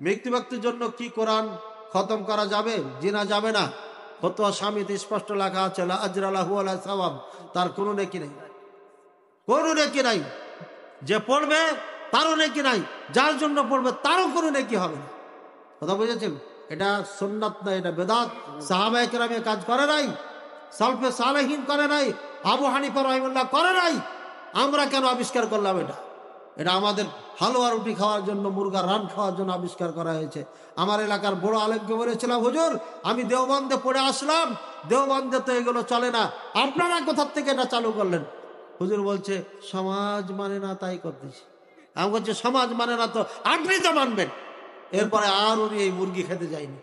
মৃত্যু ব্যক্তির জন্য কি কোরআন খতম করা যাবে? জিনা যাবে না। ফতোয়া স্বামীতে স্পষ্ট লেখা আছে লা আজরা লাহু ওয়ালা সাওয়াব, তার কোনো নেকি নাই, কোনো নেকি নাই। যে পড়বে তারও নেকি নাই, যার জন্য পড়বে তারও কোনো নেকি হবে না। কথা বুঝেছেন? এটা সুন্নাত না, এটা বেদাত। সাহাবায়ে কেরামে কাজ করে নাই, সালফে সালেহিন করে নাই, আবু হানিফা রাহিমাহুল্লাহ করে নাই। আমরা কেন আবিষ্কার করলাম এটা? এটা আমাদের হালুয়া রুটি খাওয়ার জন্য, মুরগার রান খাওয়ার জন্য আবিষ্কার করা হয়েছে। আমার এলাকার বড় আলেমকে বলেছিলাম, হুজুর আমি দেওবন্দে পড়ে আসলাম, দেওবন্দে তো এগুলো চলে না, আপনারা কোথার থেকে এটা চালু করলেন? হুজুর বলছে সমাজ মানে না তাই করতেছি। আমি বলছি সমাজ মানে না তো আপনি তো মানবেন। এরপরে আর উনি এই মুরগি খেতে যায়নি,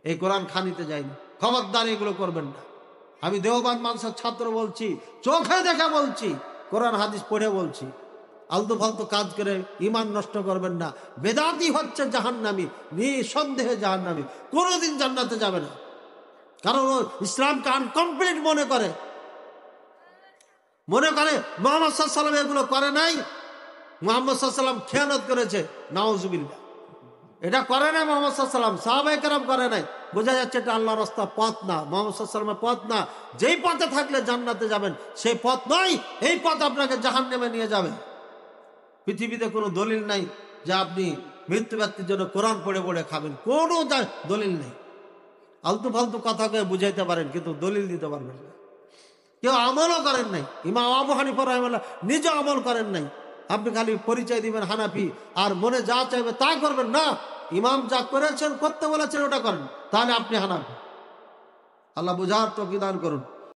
এই কোরআন খানিতে যায়নি। খবরদার এগুলো করবেন না। আমি দেওবন্দ মানসার ছাত্র বলছি, চোখে দেখা বলছি, কোরআন হাদিস পড়ে বলছি। আলতু ফালতু কাজ করে ইমান নষ্ট করবেন না। বেদাতি হচ্ছে জাহান্নামী, নিঃসন্দেহে জাহান্নামী, কোনোদিন জান্নাতে যাবে না। কারণ ও ইসলামকে আনকমপ্লিট মনে করে মোহাম্মদ সাল্লাল্লাহু আলাইহি ওয়াসাল্লাম এগুলো করে নাই। মুহাম্মদ সাল্লাল্লাহু আলাইহি ওয়াসাল্লাম খেয়ানত করেছে, নাউজুবিল্লাহ। এটা করে নাই মুহাম্মদ সাল্লাল্লাহু আলাইহি ওয়াসাল্লাম, সাহাবায়ে কেরাম করে নাই। বোঝা যাচ্ছে এটা আল্লাহর রাস্তা, পথ না, মুহাম্মদ সাল্লাল্লাহু আলাইহি ওয়াসাল্লামের পথ না। যেই পথে থাকলে জান্নাতে যাবেন সেই পথ নয়, এই পথ আপনাকে জাহান্নামে নিয়ে যাবে। পৃথিবীতে কোনো দলিল নাই যে আপনি মৃত্যু ব্যক্তির জন্য কোরআন পড়ে পড়ে খাবেন, কোনো দলিল নেই। আলতু ফালতু কথাকে বুঝাইতে পারেন কিন্তু দলিল দিতে পারবেন না। কেউ আমলও করেন নাই। ইমাম আবু হানিফা রাহিমাহুল্লাহ নিজে আমল করেন নাই। আপনি খালি পরিচয় দিবেন হানাফি, আর মনে যা চাইবে তা করবেন না। ইমাম যা করেছেন, করতে বলেছেন ওটা করেন, তাহলে আপনি হানাফি। আল্লাহ বুঝার তৌফিক দান করুন।